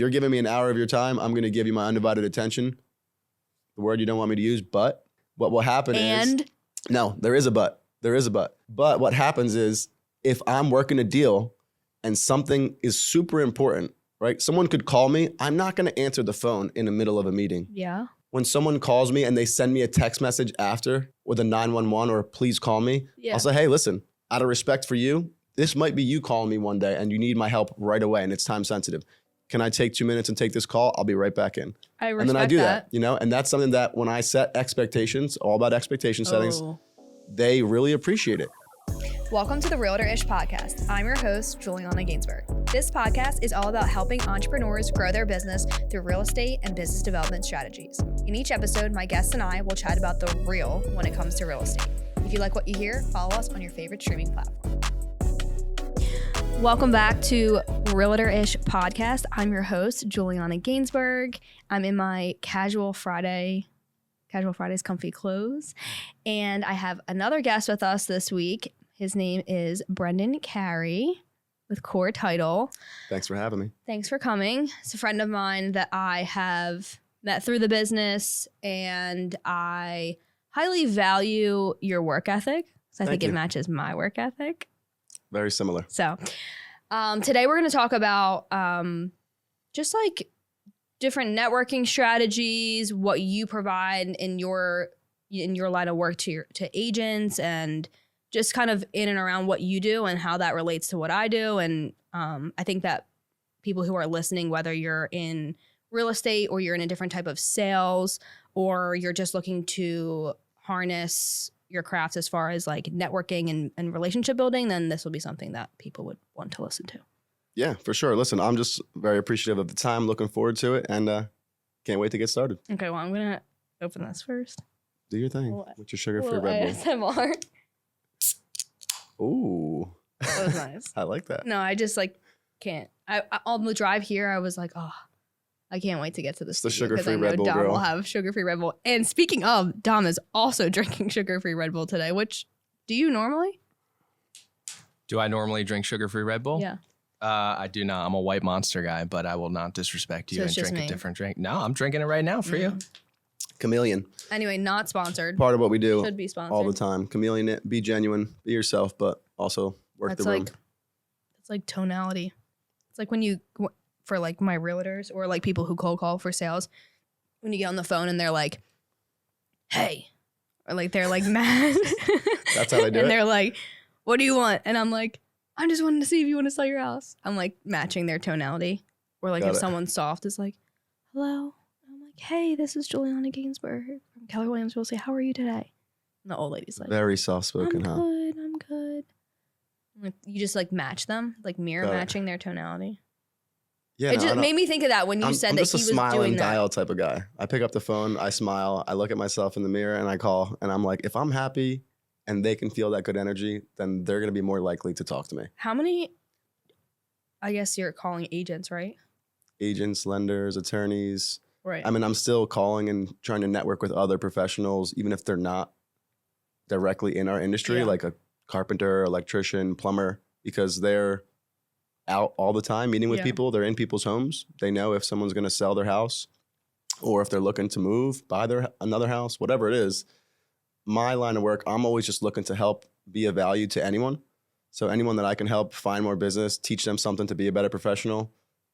you're giving me an hour of your time, I'm going to give you my undivided attention. The word you don't want me to use, but what will happen is... No, there is a but. There is a but. But what happens is if I'm working a deal and something is super important, right? Someone could call me. I'm not going to answer the phone in the middle of a meeting. Yeah. When someone calls me and they send me a text message after with a 911 or please call me, I'll say, hey, listen, out of respect for you, this might be you calling me one day and you need my help right away and it's time sensitive. Can I take 2 minutes and take this call? I'll be right back in. I respect and then I do that, you know, and that's something that when I set expectations, all about expectation settings, they really appreciate it. Welcome to the Realtor-ish podcast. I'm your host, Juliana Gainsberg. This podcast is all about helping entrepreneurs grow their business through real estate and business development strategies. In each episode, my guests and I will chat about the real when it comes to real estate. If you like what you hear, follow us on your favorite streaming platform. Welcome back to Realtor-ish podcast. I'm your host, Juliana Gainsberg. I'm in my Casual Fridays comfy clothes. And I have another guest with us this week. His name is Brendan Carey with Core Title. Thanks for having me. Thanks for coming. It's a friend of mine that I have met through the business, and I highly value your work ethic. So I think it matches my work ethic. Very similar. So today we're going to talk about just like different networking strategies, what you provide in your line of work to agents, and just kind of in and around what you do and how that relates to what I do. And I think that people who are listening, whether you're in real estate or you're in a different type of sales, or you're just looking to harness your craft as far as like networking and relationship building, then this will be something that people would want to listen to. Yeah, for sure. Listen, I'm just very appreciative of the time, looking forward to it, and can't wait to get started. Okay, well, I'm going to open this first. Do your thing with your sugar-free Red Bull. ASMR. Ooh. That was nice. I like that. No, I just like can't. I on the drive here, I was like, oh, I can't wait to get to the sugar-free Red Bull, Dom girl. will have sugar-free Red Bull. And speaking of, Dom is also drinking sugar-free Red Bull today, which do you normally? Do I normally drink sugar-free Red Bull? Yeah. I do not. I'm a white Monster guy, but I will not disrespect you and drink a different drink. No, I'm drinking it right now for you. Chameleon. Anyway, not sponsored. Part of what we do. Should be sponsored. All the time. Chameleon it. Be genuine. Be yourself, but also work the room. It's like tonality. It's like when you, for like my realtors or like people who cold call for sales, when you get on the phone and they're like, hey, or like they're like mad. That's how they do it. And they're like, what do you want? And I'm like, I just wanted to see if you want to sell your house. I'm like matching their tonality. Or like if someone's soft, it's like, hello. I'm like, hey, this is Juliana Gainsberg from Keller Williams Real Estate. How are you today? And the old lady's like, very soft spoken, I'm good. Like, you just like match them, like mirror matching their tonality. Yeah, it just made me think of that when you said that he was doing that. I'm just a smile and dial type of guy. I pick up the phone, I smile, I look at myself in the mirror, and I call. And I'm like, if I'm happy and they can feel that good energy, then they're going to be more likely to talk to me. How many, I guess you're calling agents, right? Agents, lenders, attorneys. Right. I mean, I'm still calling and trying to network with other professionals, even if they're not directly in our industry, like a carpenter, electrician, plumber, because they're out all the time meeting with people. They're in people's homes. They know if someone's going to sell their house or if they're looking to move, buy another house, whatever it is. My line of work, I'm always just looking to help be of value to anyone. So anyone that I can help find more business, teach them something to be a better professional,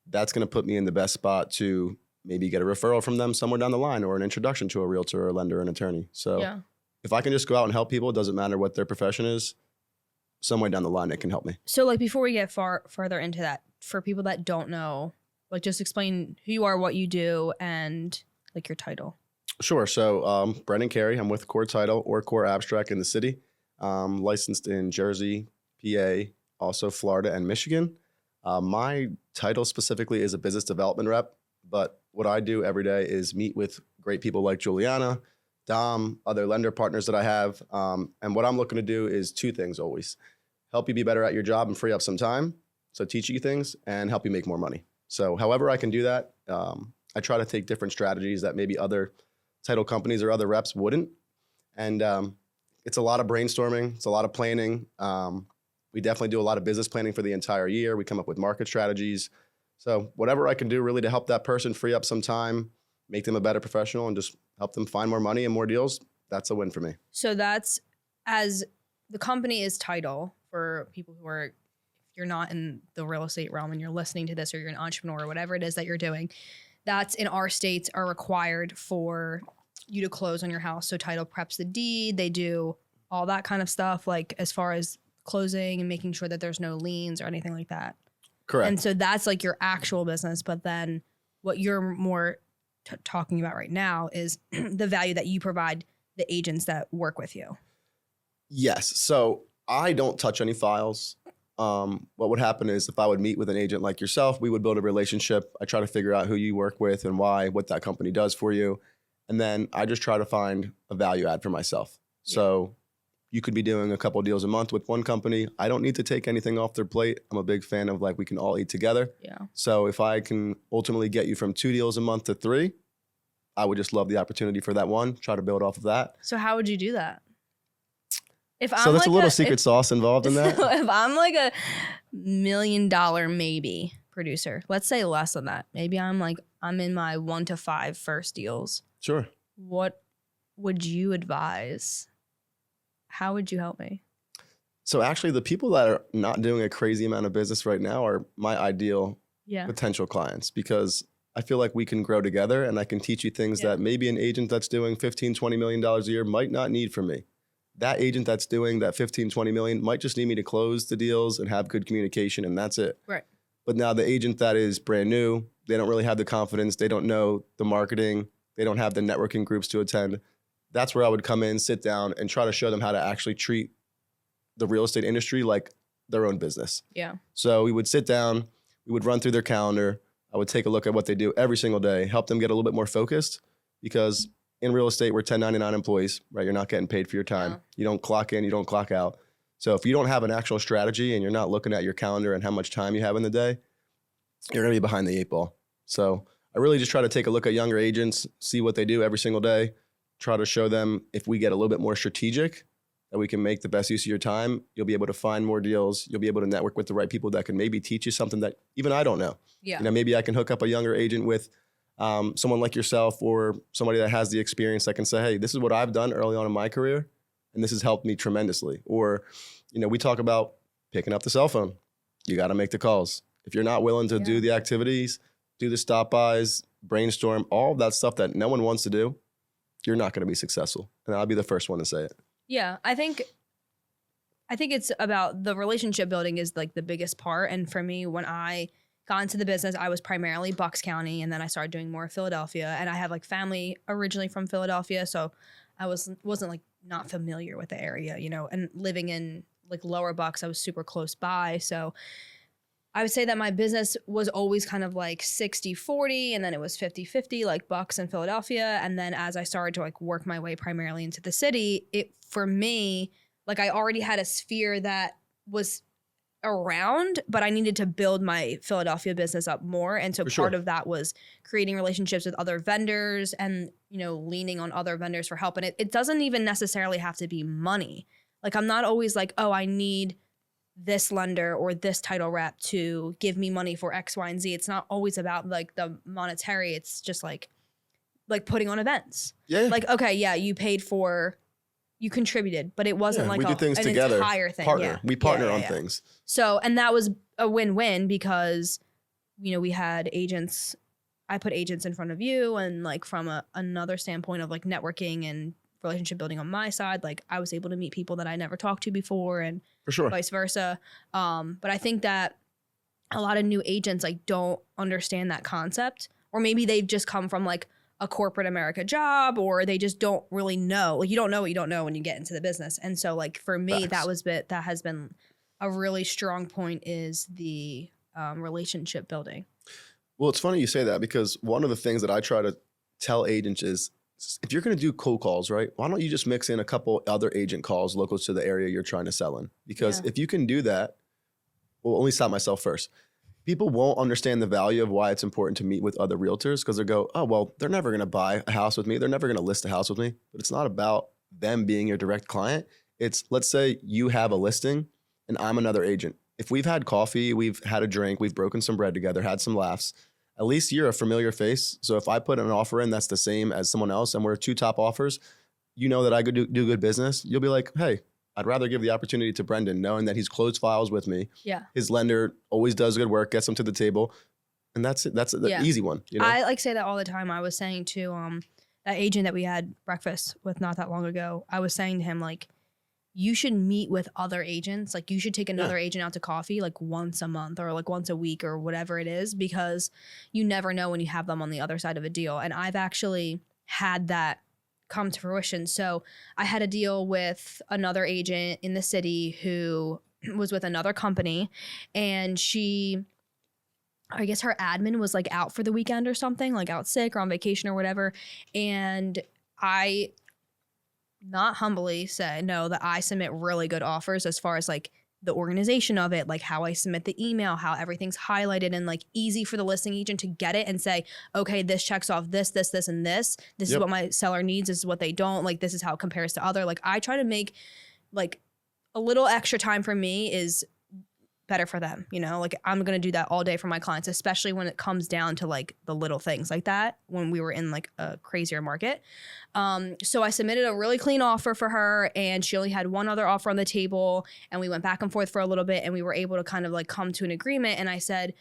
that's going to put me in the best spot to maybe get a referral from them somewhere down the line or an introduction to a realtor or a lender or an attorney. So if I can just go out and help people, it doesn't matter what their profession is, somewhere down the line it can help me. So like before we get further into that, for people that don't know, like just explain who you are, what you do, and like your title. Sure. So Brendan Carey, I'm with Core Title or Core Abstract in the city. Licensed in Jersey, PA, also Florida and Michigan. My title specifically is a business development rep, but what I do every day is meet with great people like Juliana, Dom, other lender partners that I have. And what I'm looking to do is two things always. Help you be better at your job and free up some time. So teach you things and help you make more money. So however I can do that, I try to take different strategies that maybe other title companies or other reps wouldn't. And it's a lot of brainstorming. It's a lot of planning. We definitely do a lot of business planning for the entire year. We come up with market strategies. So whatever I can do really to help that person free up some time, make them a better professional, and just help them find more money and more deals, that's a win for me. So that's, as the company is title for people who are, if you're not in the real estate realm and you're listening to this, or you're an entrepreneur or whatever it is that you're doing, that's in our states are required for you to close on your house. So title preps the deed. They do all that kind of stuff, like as far as closing and making sure that there's no liens or anything like that. Correct. And so that's like your actual business. But then what you're more talking about right now is the value that you provide the agents that work with you. Yes. So I don't touch any files. What would happen is if I would meet with an agent like yourself, we would build a relationship. I try to figure out who you work with and why, what that company does for you. And then I just try to find a value add for myself. Yeah. So you could be doing a couple deals a month with one company. I don't need to take anything off their plate. I'm a big fan of like, we can all eat together. Yeah. So if I can ultimately get you from 2 deals a month to 3, I would just love the opportunity for that one, try to build off of that. So how would you do that? If I'm so that's like a little secret sauce involved in that. If I'm like $1 million maybe producer, let's say less than that. Maybe I'm in my 1 to 5 first deals. Sure. What would you advise? How would you help me? So actually the people that are not doing a crazy amount of business right now are my ideal potential clients, because I feel like we can grow together and I can teach you things that maybe an agent that's doing $15, $20 million a year might not need from me. That agent that's doing that 15, 20 million might just need me to close the deals and have good communication, and that's it. Right. But now the agent that is brand new, they don't really have the confidence. They don't know the marketing. They don't have the networking groups to attend. That's where I would come in, sit down, and try to show them how to actually treat the real estate industry like their own business. Yeah. So we would sit down, we would run through their calendar. I would take a look at what they do every single day, help them get a little bit more focused, because in real estate, we're 1099 employees, right? You're not getting paid for your time. Yeah. You don't clock in, you don't clock out. So if you don't have an actual strategy and you're not looking at your calendar and how much time you have in the day, you're going to be behind the 8 ball. So I really just try to take a look at younger agents, see what they do every single day, try to show them if we get a little bit more strategic, that we can make the best use of your time. You'll be able to find more deals. You'll be able to network with the right people that can maybe teach you something that even I don't know. Yeah. You know, maybe I can hook up a younger agent with someone like yourself or somebody that has the experience that can say, hey, this is what I've done early on in my career, and this has helped me tremendously. Or, you know, we talk about picking up the cell phone. You got to make the calls. If you're not willing to do the activities, do the stop bys, brainstorm, all of that stuff that no one wants to do, you're not going to be successful. And I'll be the first one to say it. Yeah, I think it's about the relationship building is like the biggest part. And for me, when I got into the business, I was primarily Bucks County, and then I started doing more Philadelphia. And I have like family originally from Philadelphia, so I wasn't like not familiar with the area, you know. And living in like Lower Bucks, I was super close by, so I would say that my business was always kind of like 60-40, and then it was 50-50, like Bucks and Philadelphia. And then as I started to like work my way primarily into the city, it for me, like I already had a sphere that was around, but I needed to build my Philadelphia business up more. And so part of that was creating relationships with other vendors and, you know, leaning on other vendors for help. And it doesn't even necessarily have to be money. Like I'm not always like, oh, I need this lender or this title rep to give me money for X, Y, and Z. It's not always about like the monetary. It's just like putting on events. Yeah. Like, okay, yeah, you contributed, but it wasn't like we do things together. Entire thing. Partner. Yeah. We partner on things. So, and that was a win-win because, you know, we had agents, I put agents in front of you, and like from another standpoint of like networking and relationship building on my side, like I was able to meet people that I never talked to before, and vice versa. But I think that a lot of new agents like don't understand that concept, or maybe they've just come from like a corporate America job, or they just don't really know. Like you don't know what you don't know when you get into the business. And so like for me, that has been a really strong point, is the relationship building. Well, it's funny you say that, because one of the things that I try to tell agents is, if you're going to do cold calls, right, why don't you just mix in a couple other agent calls local to the area you're trying to sell in? Because if you can do that, well, let me stop myself first. People won't understand the value of why it's important to meet with other realtors, because they go, oh, well, they're never going to buy a house with me. They're never going to list a house with me. But it's not about them being your direct client. It's, let's say you have a listing and I'm another agent. if we've had coffee, we've had a drink, we've broken some bread together, had some laughs, at least you're a familiar face. So if I put an offer in that's the same as someone else and we're two top offers, you know that I could do good business. You'll be like, hey, I'd rather give the opportunity to Brendan, knowing that he's closed files with me. Yeah. His lender always does good work, gets him to the table. And that's it. That's the easy one. You know? I like say that all the time. I was saying to that agent that we had breakfast with not that long ago, I was saying to him, like, you should meet with other agents. Like, you should take another agent out to coffee like once a month or like once a week or whatever it is, because you never know when you have them on the other side of a deal. And I've actually had that come to fruition. So I had a deal with another agent in the city who was with another company, and I guess her admin was like out for the weekend or something, like out sick or on vacation or whatever. And I not humbly say no, that I submit really good offers as far as like the organization of it, like how I submit the email, how everything's highlighted and like easy for the listing agent to get it and say, okay, this checks off this, and this. This is what my seller needs. This is what they don't. Like, this is how it compares to other. Like, I try to make like a little extra time for me is better for them, you know? Like, I'm going to do that all day for my clients, especially when it comes down to like the little things like that when we were in like a crazier market. So I submitted a really clean offer for her, and she only had one other offer on the table, and we went back and forth for a little bit, and we were able to kind of like come to an agreement. And I said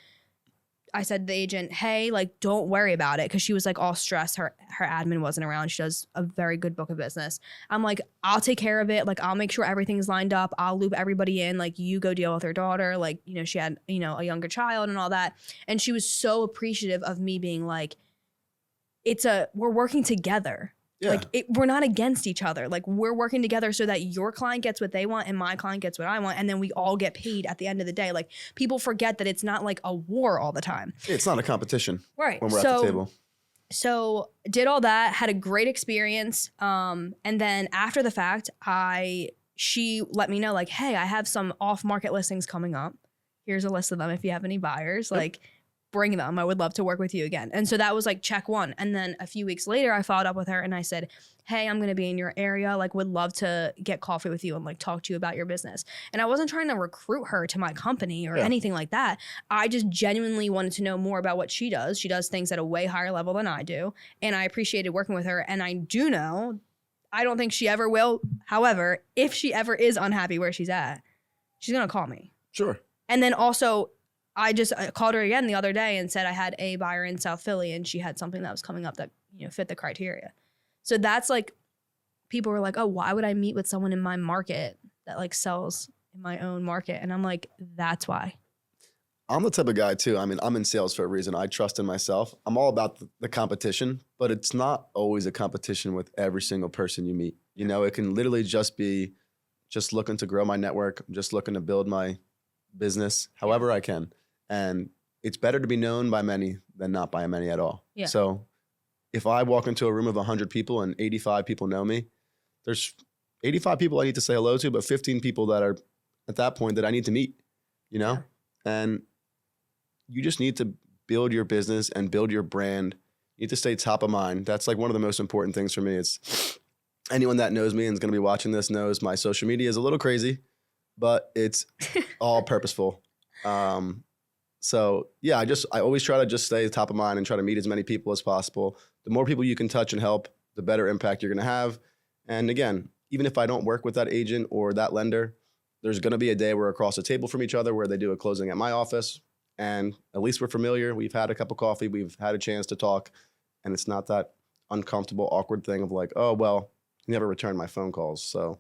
to the agent, hey, like, don't worry about it. Cause she was like all stressed. Her admin wasn't around. She does a very good book of business. I'm like, I'll take care of it. Like, I'll make sure everything's lined up. I'll loop everybody in. Like, you go deal with her daughter. Like, you know, she had, you know, a younger child and all that. And she was so appreciative of me being like, we're working together. Yeah. Like, we're not against each other. Like, we're working together so that your client gets what they want and my client gets what I want. And then we all get paid at the end of the day. Like, people forget that it's not like a war all the time. It's not a competition. Right. When we're at the table. So did all that, had a great experience. And then after the fact, she let me know like, hey, I have some off-market listings coming up. Here's a list of them if you have any buyers. Like, bring them. I would love to work with you again. And so that was like check one. And then a few weeks later, I followed up with her and I said, hey, I'm going to be in your area. Like, would love to get coffee with you and like talk to you about your business. And I wasn't trying to recruit her to my company or anything like that. I just genuinely wanted to know more about what she does. She does things at a way higher level than I do. And I appreciated working with her. And I do know, I don't think she ever will. However, if she ever is unhappy where she's at, she's going to call me. Sure. And then also, I called her again the other day and said I had a buyer in South Philly and she had something that was coming up that, you know, fit the criteria. So that's like, people were like, oh, why would I meet with someone in my market that like sells in my own market? And I'm like, that's why. I'm the type of guy too. I mean, I'm in sales for a reason. I trust in myself. I'm all about the competition, but it's not always a competition with every single person you meet. You know, it can literally just be just looking to grow my network, just looking to build my business however I can. And it's better to be known by many than not by many at all. Yeah. So if I walk into a room of 100 people and 85 people know me, there's 85 people I need to say hello to, but 15 people that are at that point that I need to meet, you know? Yeah. And you just need to build your business and build your brand. You need to stay top of mind. That's like one of the most important things for me. It's anyone that knows me and is going to be watching this knows my social media is a little crazy, but it's all purposeful. So yeah, I always try to just stay top of mind and try to meet as many people as possible. The more people you can touch and help, the better impact you're going to have. And again, even if I don't work with that agent or that lender, there's going to be a day we're across the table from each other where they do a closing at my office. And at least we're familiar. We've had a cup of coffee. We've had a chance to talk. And it's not that uncomfortable, awkward thing of like, oh, well, you never return my phone calls. So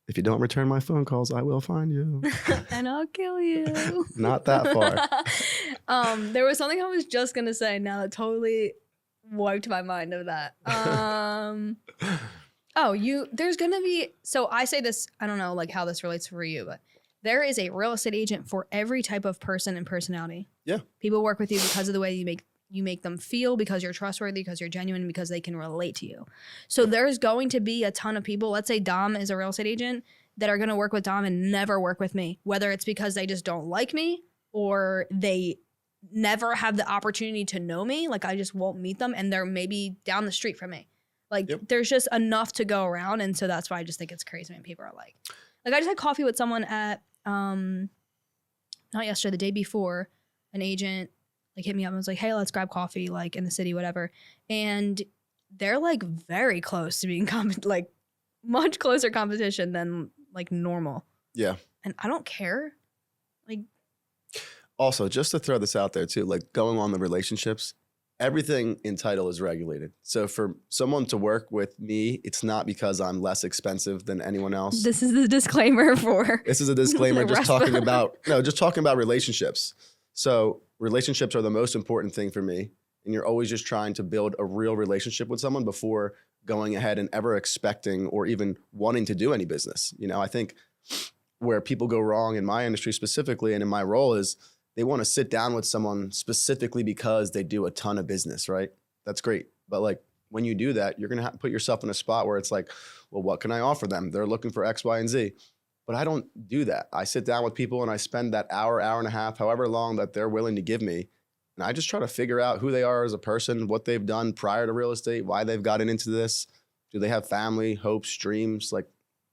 if you don't return my phone calls, I will find you. And I'll kill you. Not that far. There was something I was just going to say now that totally wiped my mind of that. There's going to be, so I say this, I don't know like how this relates for you, but there is a real estate agent for every type of person and personality. Yeah. People work with you because of the way you make them feel, because you're trustworthy, because you're genuine, because they can relate to you. So there's going to be a ton of people, let's say Dom is a real estate agent, that are going to work with Dom and never work with me, whether it's because they just don't like me or they never have the opportunity to know me. Like, I just won't meet them and they're maybe down the street from me. Like, there's just enough to go around. And so that's why I just think it's crazy when people are like I just had coffee with someone at not yesterday, the day before, an agent like hit me up and was like, hey, let's grab coffee, like in the city, whatever. And they're like very close to being like much closer competition than like normal. Yeah. And I don't care. Like, also, just to throw this out there too, like going on the relationships, everything in title is regulated. So for someone to work with me, it's not because I'm less expensive than anyone else. This is the disclaimer for. This is a disclaimer just talking about relationships. So relationships are the most important thing for me. And you're always just trying to build a real relationship with someone before going ahead and ever expecting or even wanting to do any business. You know, I think where people go wrong in my industry specifically and in my role is they want to sit down with someone specifically because they do a ton of business, right? That's great. But like when you do that, you're going to have to put yourself in a spot where it's like, well, what can I offer them? They're looking for X, Y, and Z. But I don't do that. I sit down with people and I spend that hour and a half, however long that they're willing to give me. And I just try to figure out who they are as a person, what they've done prior to real estate, why they've gotten into this. Do they have family, hopes, dreams? Like,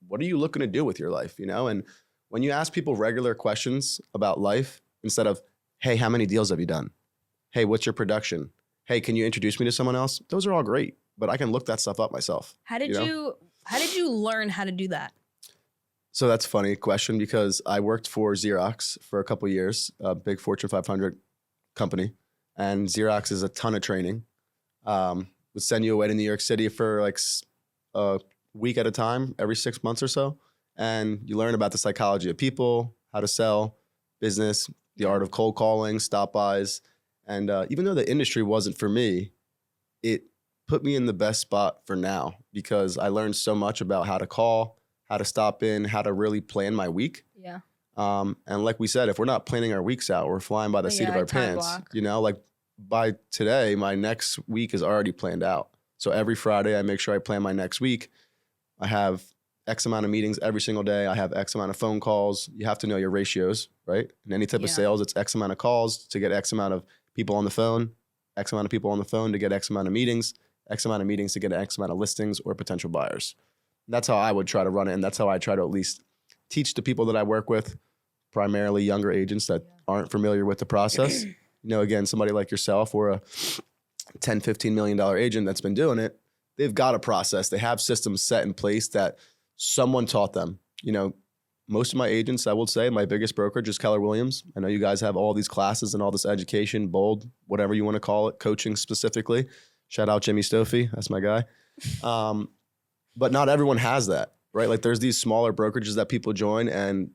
what are you looking to do with your life, you know? And when you ask people regular questions about life, instead of, hey, how many deals have you done? Hey, what's your production? Hey, can you introduce me to someone else? Those are all great, but I can look that stuff up myself. How did you learn how to do that? So that's a funny question because I worked for Xerox for a couple of years, a big Fortune 500 company. And Xerox is a ton of training. Would send you away to New York City for like a week at a time, every 6 months or so. And you learn about the psychology of people, how to sell, business, the art of cold calling, stop buys. And even though the industry wasn't for me, it put me in the best spot for now because I learned so much about how to call, how to stop in, how to really plan my week. Yeah. And like we said, if we're not planning our weeks out, we're flying by the seat of our pants. Block. You know, like by today, my next week is already planned out. So every Friday, I make sure I plan my next week. I have X amount of meetings every single day. I have X amount of phone calls. You have to know your ratios, right? In any type of sales, it's X amount of calls to get X amount of people on the phone, X amount of people on the phone to get X amount of meetings, X amount of meetings to get X amount of listings or potential buyers. That's how I would try to run it. And that's how I try to at least teach the people that I work with, primarily younger agents that aren't familiar with the process. You know, again, somebody like yourself or a $10, $15 million agent that's been doing it, they've got a process. They have systems set in place that someone taught them. You know, most of my agents, I will say, my biggest brokerage is Keller Williams. I know you guys have all these classes and all this education, bold, whatever you want to call it, coaching specifically. Shout out Jimmy Stoffi. That's my guy. But not everyone has that, right? Like there's these smaller brokerages that people join, and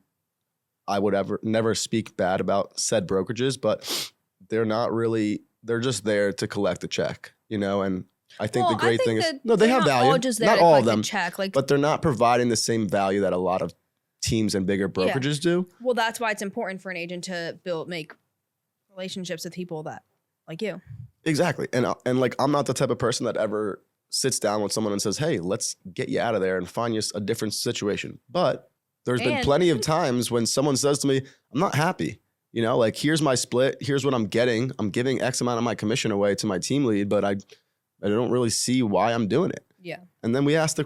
I would never speak bad about said brokerages, but they're not really, they're just there to collect a check, you know? And I think the great thing is, no, they have value. Not all of them, but they're not providing the same value that a lot of teams and bigger brokerages do. Well, that's why it's important for an agent to make relationships with people that like you. Exactly. And like, I'm not the type of person that ever sits down with someone and says, hey, let's get you out of there and find you a different situation. But there's been plenty of times when someone says to me, I'm not happy. You know, like, here's my split. Here's what I'm getting. I'm giving X amount of my commission away to my team lead, but I don't really see why I'm doing it. Yeah. And then we ask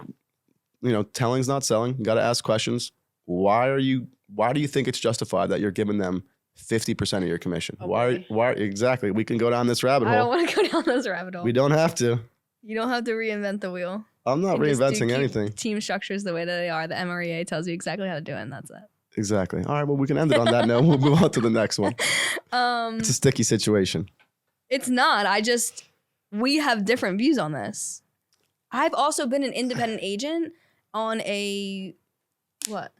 telling's not selling. You got to ask questions. Why do you think it's justified that you're giving them 50% of your commission? Oh, why exactly? We can go down this rabbit hole. I don't want to go down this rabbit hole. We don't have to. You don't have to reinvent the wheel. I'm not reinventing anything. Team structures the way that they are. The MREA tells you exactly how to do it, and that's it. Exactly. All right, well, we can end it on that note. We'll move on to the next one. It's a sticky situation. It's not. We have different views on this. I've also been an independent agent on what?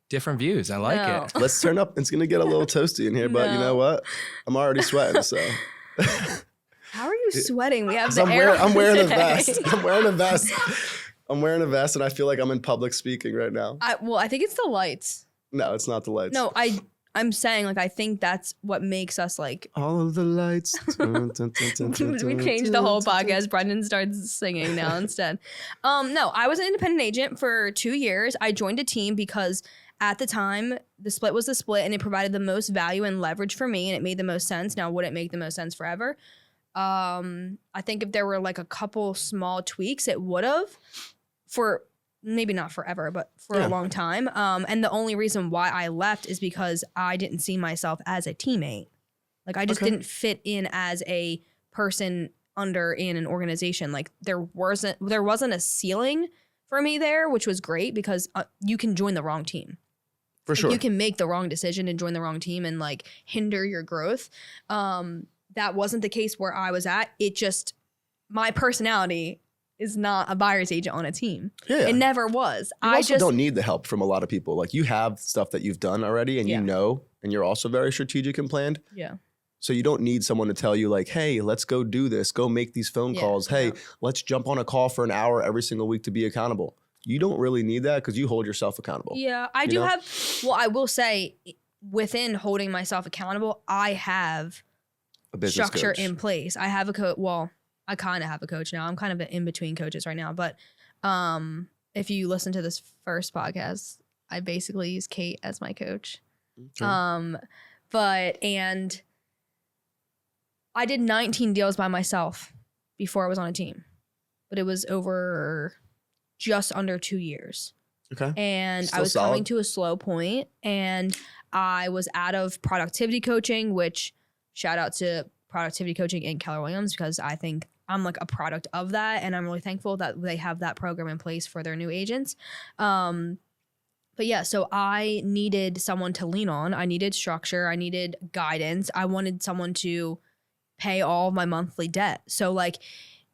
Different views. I like it. Let's turn up. It's going to get a little toasty in here, but you know what? I'm already sweating, so. How are you sweating? We have I'm wearing a vest. I'm wearing a vest, and I feel like I'm in public speaking right now. I think it's the lights. No, it's not the lights. No, I'm saying, like, I think that's what makes us, like, all of the lights. We changed the whole podcast. Brendan starts singing now instead. No, I was an independent agent for 2 years. I joined a team because at the time, the split was the split, and it provided the most value and leverage for me, and it made the most sense. Now, would it make the most sense forever? I think if there were like a couple small tweaks, it would have. For maybe not forever, but for a long time. And the only reason why I left is because I didn't see myself as a teammate. Like I just didn't fit in as a person in an organization. Like there wasn't a ceiling for me there, which was great because you can join the wrong team. For sure. You can make the wrong decision and join the wrong team and like hinder your growth. That wasn't the case where I was at. It just, my personality is not a buyer's agent on a team. Yeah. It never was. You also don't need the help from a lot of people. Like you have stuff that you've done already and you know, and you're also very strategic and planned. Yeah. So you don't need someone to tell you like, hey, let's go do this. Go make these phone calls. Hey, let's jump on a call for an hour every single week to be accountable. You don't really need that because you hold yourself accountable. Yeah, I do have, well, I will say within holding myself accountable, I have a business structure coach in place. I have a coach. Well, I kind of have a coach now. I'm kind of in between coaches right now. But if you listen to this first podcast, I basically use Kate as my coach. Okay. And I did 19 deals by myself before I was on a team, but it was over just under 2 years. Okay. And Still I was solid. coming to a slow point, and I was out of productivity coaching, which shout out to productivity coaching in Keller Williams, because I think I'm like a product of that. And I'm really thankful that they have that program in place for their new agents. But yeah, so I needed someone to lean on. I needed structure. I needed guidance. I wanted someone to pay all of my monthly debt. So like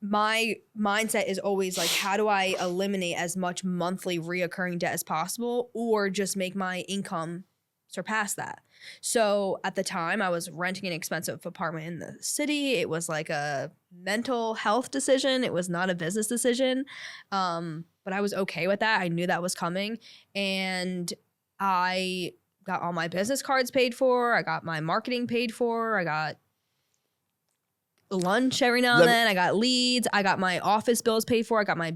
my mindset is always like, how do I eliminate as much monthly reoccurring debt as possible, or just make my income surpass that? So at the time I was renting an expensive apartment in the city. It was like a mental health decision. It was not a business decision. But I was okay with that. I knew that was coming, and I got all my business cards paid for. I got my marketing paid for. I got lunch every now and then. I got leads. I got my office bills paid for. I got my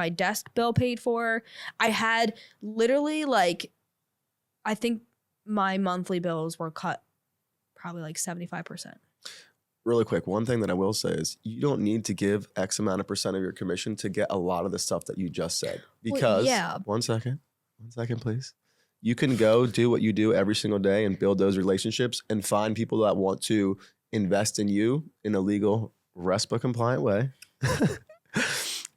desk bill paid for. I had literally like, I think my monthly bills were cut probably like 75%. Really quick, one thing that I will say is you don't need to give X amount of percent of your commission to get a lot of the stuff that you just said. Because, one second, please. You can go do what you do every single day and build those relationships and find people that want to invest in you in a legal RESPA compliant way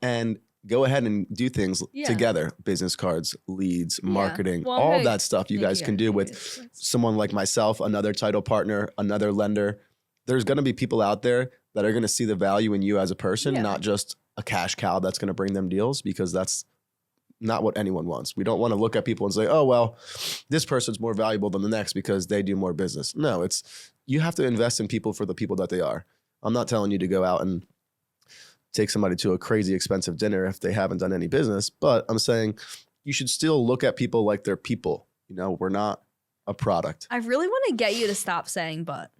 and go ahead and do things together. Business cards, leads, marketing, all of that stuff you guys can do with someone like myself, another title partner, another lender. There's going to be people out there that are going to see the value in you as a person, not just a cash cow that's going to bring them deals, because that's not what anyone wants. We don't want to look at people and say, oh, well, this person's more valuable than the next because they do more business. No, you have to invest in people for the people that they are. I'm not telling you to go out and take somebody to a crazy expensive dinner if they haven't done any business, but I'm saying you should still look at people like they're people. You know, we're not a product. I really want to get you to stop saying but.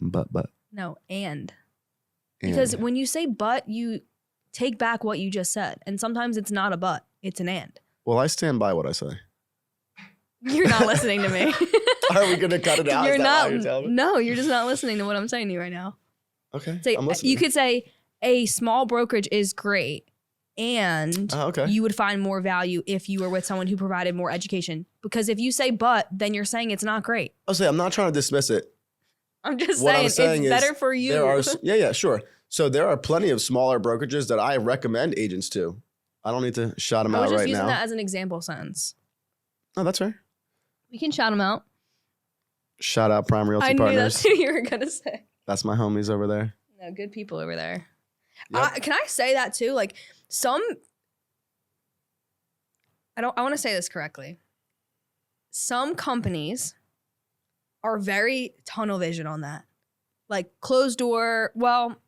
But. No, and. Because when you say but, you take back what you just said. And sometimes it's not a but, it's an and. Well, I stand by what I say. You're not listening to me. Are we going to cut it out? You're no, you're just not listening to what I'm saying to you right now. Okay. I'm listening. You could say a small brokerage is great, and you would find more value if you were with someone who provided more education. Because if you say but, then you're saying it's not great. I'll say I'm not trying to dismiss it. I'm just saying it's better for you. Sure. So there are plenty of smaller brokerages that I recommend agents to. I don't need to shout them out right now. I was just using that as an example sentence. Oh, that's fair. We can shout them out. Shout out Prime Realty Partners. I knew that's who you were going to say. That's my homies over there. No, good people over there. Yep. Can I say that too? Like I want to say this correctly. Some companies are very tunnel vision on that. Like closed door, well,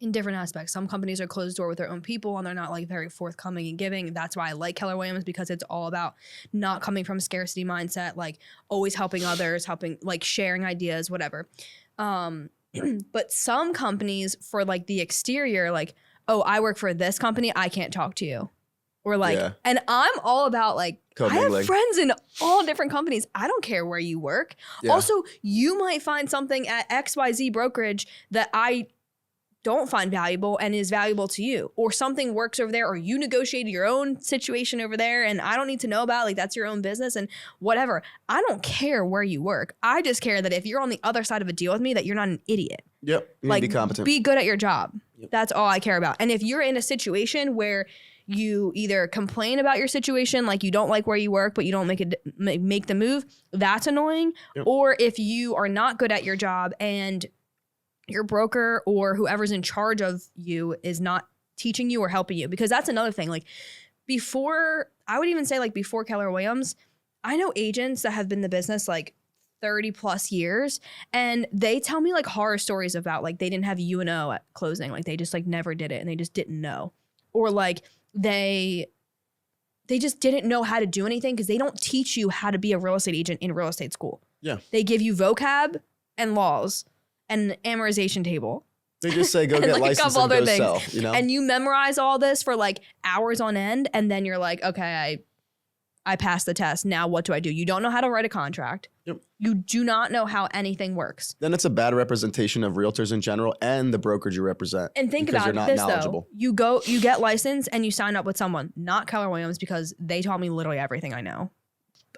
in different aspects. Some companies are closed door with their own people and they're not like very forthcoming and giving. That's why I like Keller Williams, because it's all about not coming from a scarcity mindset, like always helping others, like sharing ideas, whatever. But some companies for like the exterior, like, oh, I work for this company, I can't talk to you. Or like, and I'm all about like, I have friends in all different companies. I don't care where you work. Yeah. Also, you might find something at XYZ brokerage that I don't find valuable and is valuable to you, or something works over there, or you negotiated your own situation over there and I don't need to know about, like, that's your own business and whatever. I don't care where you work. I just care that if you're on the other side of a deal with me, that you're not an idiot. Yep. You like, need to be competent. Be good at your job. Yep. That's all I care about. And if you're in a situation where you either complain about your situation, like you don't like where you work, but you don't make the move, that's annoying. Yep. Or if you are not good at your job and your broker or whoever's in charge of you is not teaching you or helping you, because that's another thing. Like before Keller Williams, I know agents that have been in the business like 30 plus years, and they tell me like horror stories about like they didn't have U&O at closing, like they just like never did it and they just didn't know, or like they just didn't know how to do anything because they don't teach you how to be a real estate agent in real estate school. Yeah. They give you vocab and laws and an amortization table. They just say, go get like licensed and go sell, you know? And you memorize all this for like hours on end, and then you're like, okay, I passed the test. Now what do I do? You don't know how to write a contract. Yep. You do not know how anything works. Then it's a bad representation of realtors in general and the brokerage you represent. And think because about you're this not knowledgeable. though. You get licensed and you sign up with someone, not Keller Williams, because they taught me literally everything I know.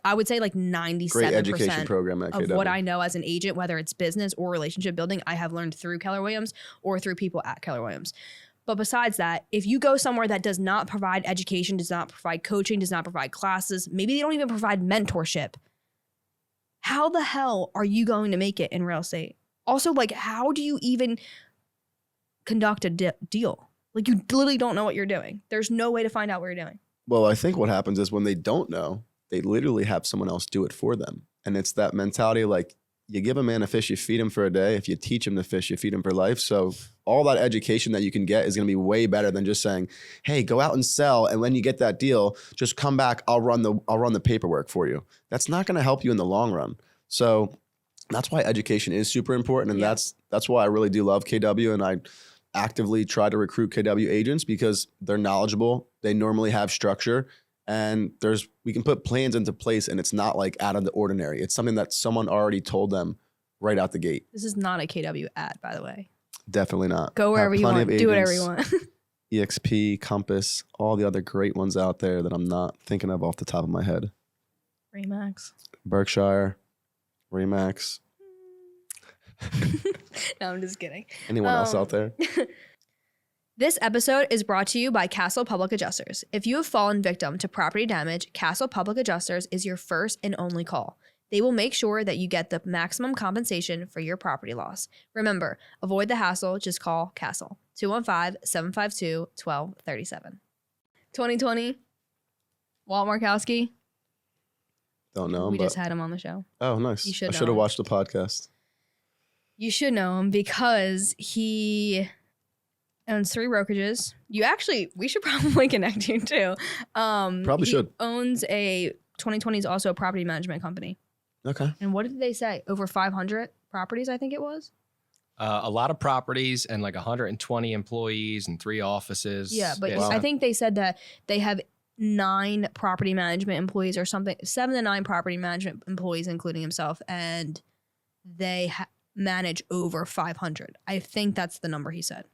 I would say like 97% Great education program at of KW. what I know as an agent, whether it's business or relationship building, I have learned through Keller Williams or through people at Keller Williams. But besides that, if you go somewhere that does not provide education, does not provide coaching, does not provide classes, maybe they don't even provide mentorship, how the hell are you going to make it in real estate? Also, like, how do you even conduct a deal? Like, you literally don't know what you're doing. There's no way to find out what you're doing. Well, I think what happens is when they don't know, they literally have someone else do it for them. And it's that mentality like, you give a man a fish, you feed him for a day. If you teach him to fish, you feed him for life. So all that education that you can get is going to be way better than just saying, hey, go out and sell. And when you get that deal, just come back. I'll run the paperwork for you. That's not going to help you in the long run. So that's why education is super important. And that's why I really do love KW. And I actively try to recruit KW agents because they're knowledgeable. They normally have structure. And we can put plans into place and it's not like out of the ordinary. It's something that someone already told them right out the gate. This is not a KW ad, by the way. Definitely not. Go wherever you want. Do whatever you want. EXP, Compass, all the other great ones out there that I'm not thinking of off the top of my head. Remax. Berkshire, Remax. No, I'm just kidding. Anyone else out there? This episode is brought to you by Castle Public Adjusters. If you have fallen victim to property damage, Castle Public Adjusters is your first and only call. They will make sure that you get the maximum compensation for your property loss. Remember, avoid the hassle, just call Castle. 215-752-1237. 2020, Walt Markowski. Don't know him, We just had him on the show. Oh, nice. You should I know should have him. watched the podcast. You should know him because he owns 3 brokerages. We should probably connect you too. Probably should. Owns 2020 is also a property management company. Okay. And what did they say? Over 500 properties, I think it was. A lot of properties and like 120 employees and 3 offices. Yeah, but Wow. I think they said that they have 9 property management employees or something, 7 to 9 property management employees, including himself, and they manage over 500. I think that's the number he said.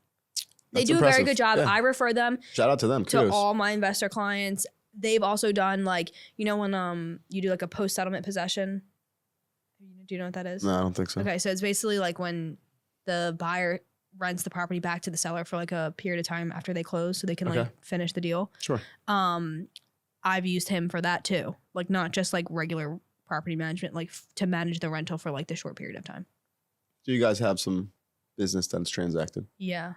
They That's do a very impressive. good job. Yeah. I refer them Shout out to them. to Kudos. all my investor clients. They've also done like, you know, when you do like a post-settlement possession. Do you know what that is? No, I don't think so. Okay, so it's basically like when the buyer rents the property back to the seller for like a period of time after they close so they can Okay. like finish the deal. Sure. I've used him for that too. Like not just like regular property management, like to manage the rental for like the short period of time. Do you guys have some business that's transacted? Yeah,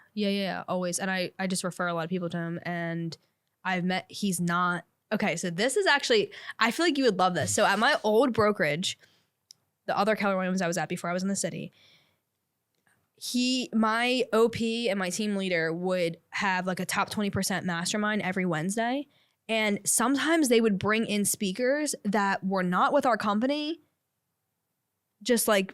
always. And I just refer a lot of people to him, and he's not, okay, so this is actually, I feel like you would love this. So at my old brokerage, the other Keller Williams I was at before I was in the city, my OP and my team leader would have like a top 20% mastermind every Wednesday. And sometimes they would bring in speakers that were not with our company, just like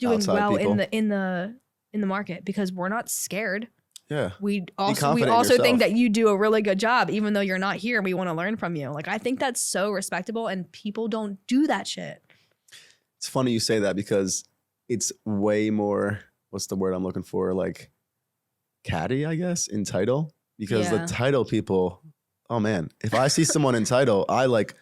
doing Outside well people. in the market, because we're not scared. Yeah. We confident in also think yourself. that you do a really good job, even though you're not here and we want to learn from you. Like, I think that's so respectable, and people don't do that shit. It's funny you say that because it's way more, what's the word I'm looking for? Like catty, I guess, in title, because the title people, oh man, if I see someone in title, I like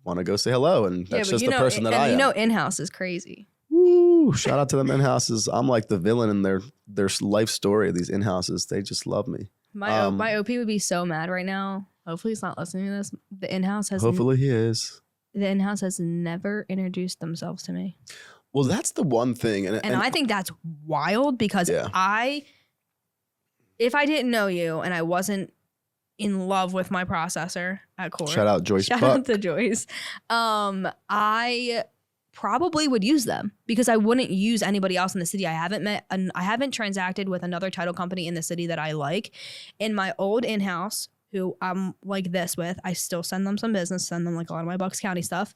want to go say hello, and that's just the person that I am. You know, in-house is crazy. Woo! Shout out to them in-houses. I'm like the villain in their life story. These in-houses, they just love me. My OP would be so mad right now. Hopefully he's not listening to this. The in-house has hopefully he is. The in-house has never introduced themselves to me. Well, that's the one thing, and I think that's wild because if I didn't know you and I wasn't in love with my processor at Core, shout out Joyce. Shout out to Joyce. I probably would use them because I wouldn't use anybody else in the city. I haven't transacted with another title company in the city that I like. In my old in-house, who I'm like this with, I still send them some business, send them like a lot of my Bucks County stuff.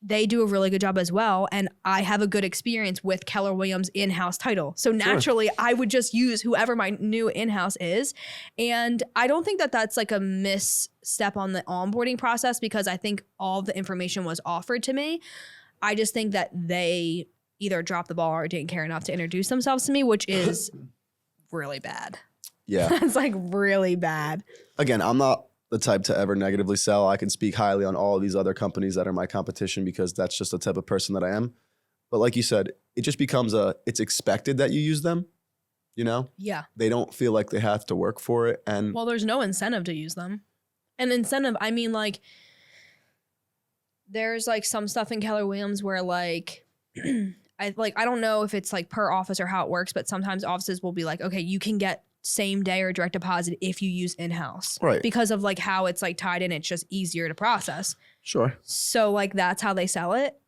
They do a really good job as well. And I have a good experience with Keller Williams in-house title. So naturally, I would just use whoever my new in-house is. And I don't think that that's like a misstep on the onboarding process because I think all the information was offered to me. I just think that they either dropped the ball or didn't care enough to introduce themselves to me, which is really bad. Yeah. That's like really bad. Again, I'm not the type to ever negatively sell. I can speak highly on all of these other companies that are my competition because that's just the type of person that I am. But like you said, it just becomes it's expected that you use them, you know? Yeah. They don't feel like they have to work for it. And well, there's no incentive to use them. And incentive, I mean like, there's like some stuff in Keller Williams where like, I don't know if it's like per office or how it works, but sometimes offices will be like, okay, you can get same day or direct deposit if you use in-house. Right. Because of like how it's like tied in, it's just easier to process. Sure. So like that's how they sell it.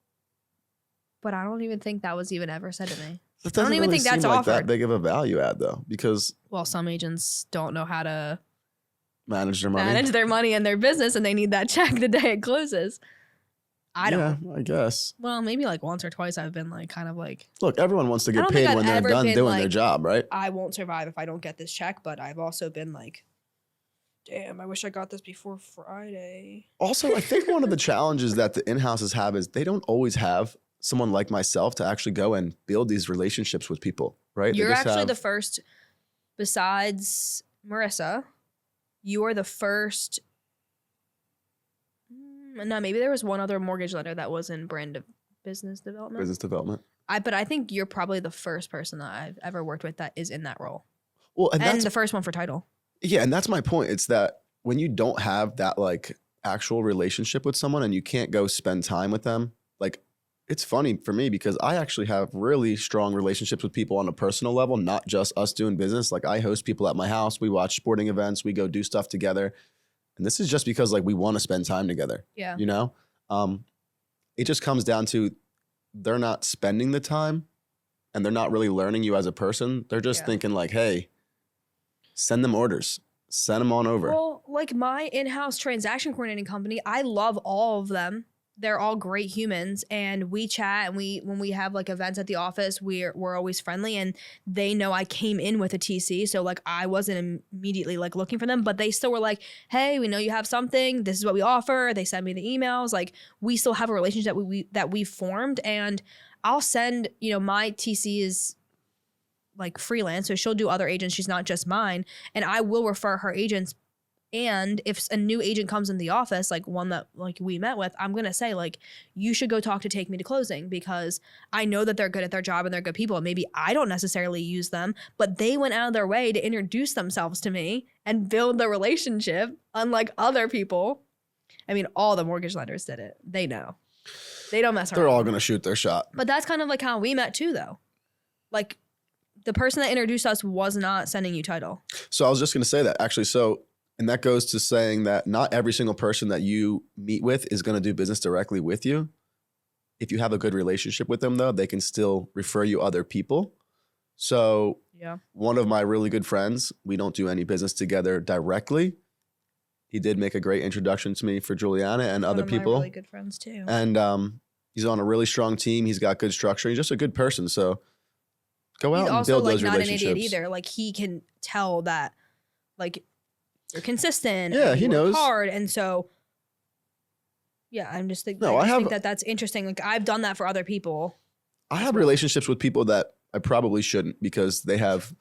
But I don't even think that was even ever said to me. I don't even think that's offered. That big of a value add though, because well, some agents don't know how to manage their money and their business, and they need that check the day it closes. I don't. Yeah, I guess. Well, maybe like once or twice I've been like kind of like. Look, everyone wants to get paid when they're done doing their job, right? I won't survive if I don't get this check, but I've also been like, damn, I wish I got this before Friday. Also, I think one of the challenges that the in-houses have is they don't always have someone like myself to actually go and build these relationships with people, right? You're actually the first, besides Marissa, you are the first. No, maybe there was one other mortgage lender that was in business development. But I think you're probably the first person that I've ever worked with that is in that role. Well, and the first one for title. Yeah, and that's my point. It's that when you don't have that like actual relationship with someone and you can't go spend time with them, like it's funny for me because I actually have really strong relationships with people on a personal level, not just us doing business. Like I host people at my house, we watch sporting events, we go do stuff together. And this is just because like we want to spend time together. Yeah. You know? It just comes down to they're not spending the time and they're not really learning you as a person. They're just thinking like, hey, send them orders. Send them on over. Well, like my in-house transaction coordinating company, I love all of them. They're all great humans and we chat and when we have like events at the office, we're always friendly and they know I came in with a TC. So like I wasn't immediately like looking for them, but they still were like, hey, we know you have something. This is what we offer. They send me the emails. Like we still have a relationship that we've formed and I'll send, my TC is like freelance. So she'll do other agents. She's not just mine. And I will refer her agents. And if a new agent comes in the office, like one that like we met with, I'm going to say like, you should go talk to Take Me to Closing because I know that they're good at their job and they're good people. And maybe I don't necessarily use them, but they went out of their way to introduce themselves to me and build the relationship unlike other people. I mean, all the mortgage lenders did it. They know. They don't mess around. They're all going to shoot their shot. But that's kind of like how we met too, though. Like the person that introduced us was not sending you title. So I was just going to say that actually. And that goes to saying that not every single person that you meet with is going to do business directly with you. If you have a good relationship with them, though, they can still refer you other people. So one of my really good friends, we don't do any business together directly. He did make a great introduction to me for Juliana and other people. One of my really good friends, too. And he's on a really strong team. He's got good structure. He's just a good person. So go out and build those relationships. He's also like not an idiot either. Like he can tell that like you're consistent. Yeah, he knows. Hard, and so I'm just thinking. I think that that's interesting. Like I've done that for other people. I have relationships with people that I probably shouldn't because they have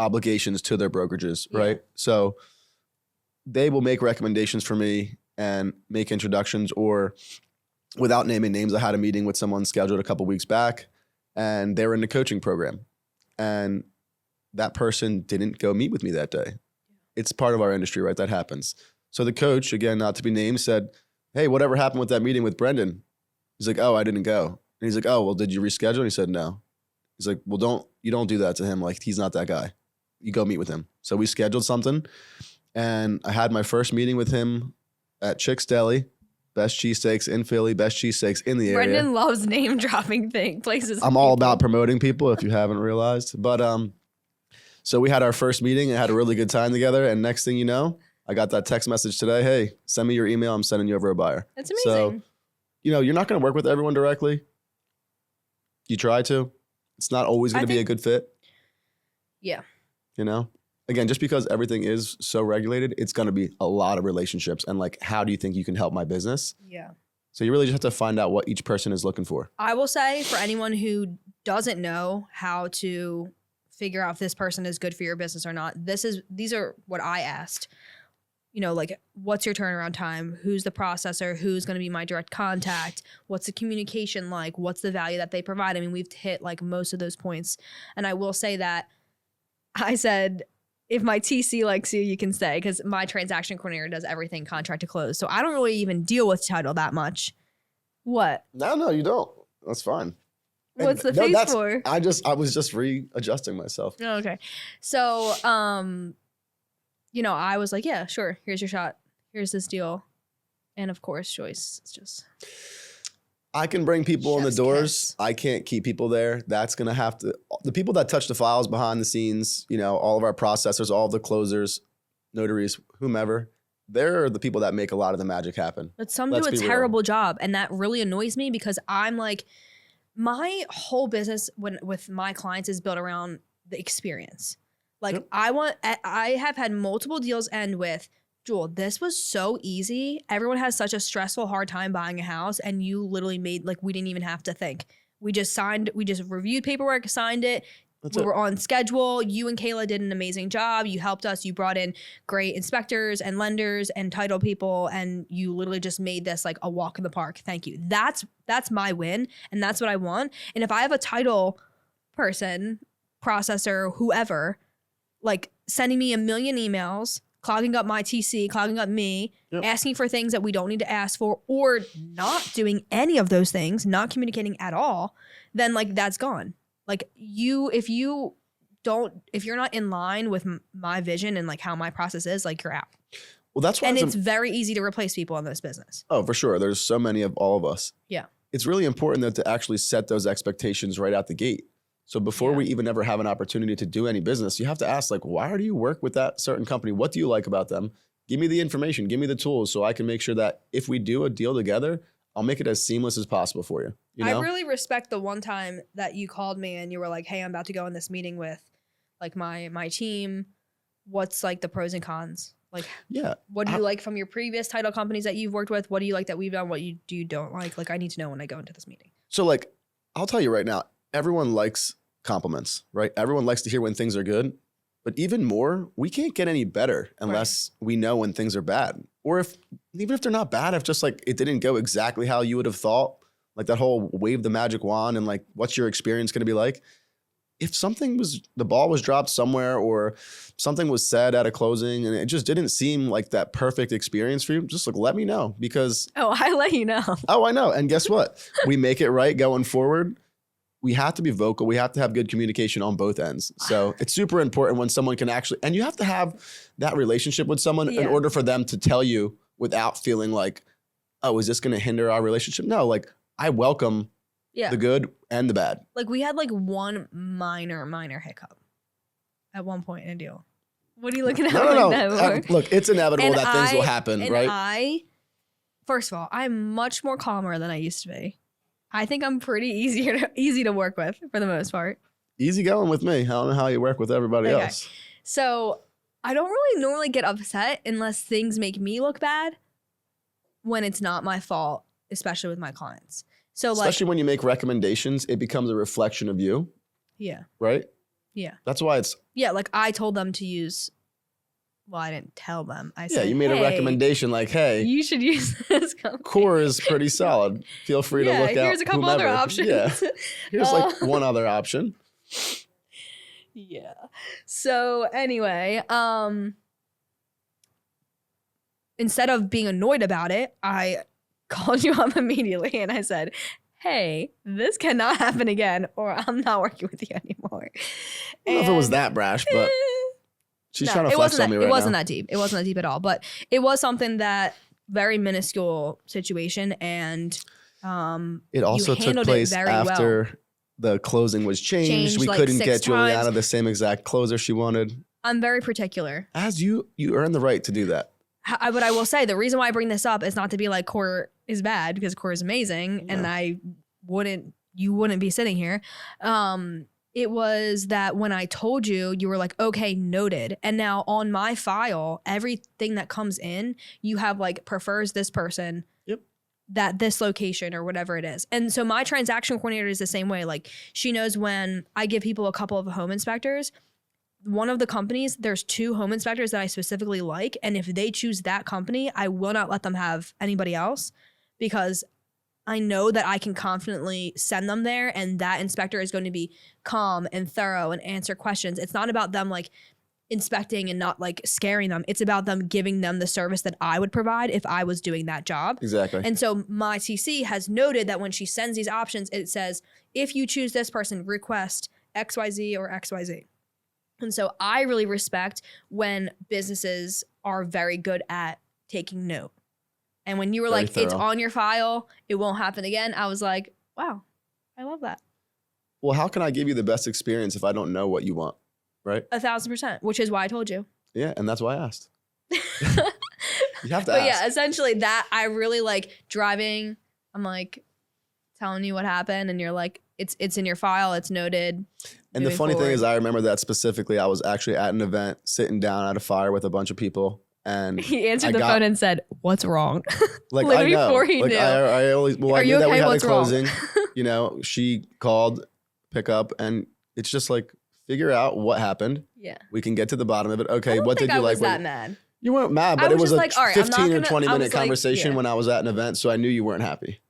obligations to their brokerages, right? So they will make recommendations for me and make introductions, or without naming names, I had a meeting with someone scheduled a couple weeks back and they were in the coaching program and that person didn't go meet with me that day. It's part of our industry, right? That happens. So the coach, again, not to be named, said, hey, whatever happened with that meeting with Brendan? He's like, oh, I didn't go. And he's like, oh, well, did you reschedule? And he said, no. He's like, well, you don't do that to him. Like, he's not that guy. You go meet with him. So we scheduled something and I had my first meeting with him at Chick's Deli, best cheesesteaks in Philly, best cheesesteaks in the area. Brendan loves name dropping places. I'm all about promoting people if you haven't realized. But so we had our first meeting and had a really good time together. And next thing you know, I got that text message today. Hey, send me your email. I'm sending you over a buyer. That's amazing. So, you're not going to work with everyone directly. You try to. It's not always going to be a good fit. Yeah. Again, just because everything is so regulated, it's going to be a lot of relationships. And like, how do you think you can help my business? Yeah. So you really just have to find out what each person is looking for. I will say, for anyone who doesn't know how to figure out if this person is good for your business or not, these are what I asked. Like, what's your turnaround time? Who's the processor? Who's going to be my direct contact? What's the communication like? What's the value that they provide? I mean, we've hit like most of those points. And I will say that I said, if my TC likes you, you can stay, because my transaction coordinator does everything contract to close. So I don't really even deal with title that much. What? No, you don't. That's fine. What's the face for? I was just readjusting myself. Oh, okay. So, I was like, yeah, sure. Here's your shot. Here's this deal. And of course, Joyce is just. I can bring people in the doors. Kiss. I can't keep people there. That's going to have to, the people that touch the files behind the scenes, all of our processors, all of the closers, notaries, whomever, they're the people that make a lot of the magic happen. But some do a terrible job. And that really annoys me, because I'm like, my whole business with my clients is built around the experience. Like, yep. I have had multiple deals end with, Jewel, this was so easy. Everyone has such a stressful, hard time buying a house, and you literally made, like, we didn't even have to think. We just reviewed paperwork, signed it. We were on schedule. You and Kayla did an amazing job. You helped us. You brought in great inspectors and lenders and title people, and you literally just made this like a walk in the park. Thank you. That's my win, and that's what I want. And if I have a title person, processor, whoever, like sending me a million emails, clogging up my TC, clogging up me, yep. Asking for things that we don't need to ask for, or not doing any of those things, not communicating at all, then like that's gone. Like if you're not in line with my vision and like how my process is, like you're out. Well, that's why. And it's very easy to replace people in this business. Oh, for sure. There's so many of all of us. Yeah. It's really important though to actually set those expectations right out the gate. So before we even ever have an opportunity to do any business, you have to ask, like, why do you work with that certain company? What do you like about them? Give me the information, give me the tools, so I can make sure that if we do a deal together, I'll make it as seamless as possible for you. I really respect the one time that you called me and you were like, hey, I'm about to go in this meeting with like my team. What's like the pros and cons? Like, yeah, what do you like from your previous title companies that you've worked with? What do you like that we've done? What you don't like? Like, I need to know when I go into this meeting. So like, I'll tell you right now, everyone likes compliments, right? Everyone likes to hear when things are good, but even more, we can't get any better unless we know when things are bad. Or even if they're not bad, if just like it didn't go exactly how you would have thought, like that whole wave the magic wand and like, what's your experience going to be like? If the ball was dropped somewhere or something was said at a closing and it just didn't seem like that perfect experience for you, just like let me know, because. Oh, I let you know. Oh, I know. And guess what? We make it right going forward. We have to be vocal. We have to have good communication on both ends. So it's super important when someone can actually, and you have to have that relationship with someone in order for them to tell you without feeling like, oh, is this going to hinder our relationship? No, like I welcome the good and the bad. Like we had like one minor hiccup at one point in a deal. What are you looking at? No. Look, it's inevitable that things will happen, right? First of all, I'm much more calmer than I used to be. I think I'm pretty easy to work with for the most part. Easy going with me. I don't know how you work with everybody else. So I don't really normally get upset unless things make me look bad when it's not my fault, especially with my clients. So especially when you make recommendations, it becomes a reflection of you. Yeah. Right? Yeah. That's why it's. Yeah, like I told them to use. Well, I didn't tell them. I said, you made a recommendation like, hey, you should use this company. Core is pretty solid. Feel free to look out. Here's a couple whomever. other options. Yeah. Here's like one other option. Yeah. So anyway, instead of being annoyed about it, I called you up immediately and I said, hey, this cannot happen again or I'm not working with you anymore. I don't know if it was that brash, but she's trying to flex on me right now. It wasn't that deep. It wasn't that deep at all. But it was something that very minuscule situation, and it also took place after the closing was changed. We couldn't get Juliana the same exact closer she wanted. I'm very particular. As you earn the right to do that. But I will say the reason why I bring this up is not to be like Core is bad, because Core is amazing, and you wouldn't be sitting here. It was that when I told you, you were like, okay, noted. And now on my file, everything that comes in, you have like prefers this person, that this location or whatever it is. And so my transaction coordinator is the same way. Like she knows when I give people a couple of home inspectors, one of the companies, there's 2 home inspectors that I specifically like. And if they choose that company, I will not let them have anybody else, because I know that I can confidently send them there and that inspector is going to be calm and thorough and answer questions. It's not about them like inspecting and not like scaring them. It's about them giving them the service that I would provide if I was doing that job. Exactly. And so my TC has noted that when she sends these options, it says, if you choose this person, request XYZ or XYZ. And so I really respect when businesses are very good at taking note. And when you were very like, thorough. It's on your file, it won't happen again, I was like, wow, I love that. Well, how can I give you the best experience if I don't know what you want, right? 1,000%, which is why I told you. Yeah, and that's why I asked. You have to but ask. Yeah, essentially that I really like driving. I'm like telling you what happened and you're like, it's in your file, it's noted. And the funny thing is I remember that specifically. I was actually at an event sitting down at a fire with a bunch of people. And he answered the phone and said, "What's wrong?" Like literally I know. Before he like knew. I always. Well, Are I knew you that okay? we had What's a closing. You know, she called, pick up, and it's just like figure out what happened. Yeah. We can get to the bottom of it. Okay, what did you like? I was that mad. You weren't mad, but it was a like, all right, 15 or 20 minute conversation when I was at an event, so I knew you weren't happy.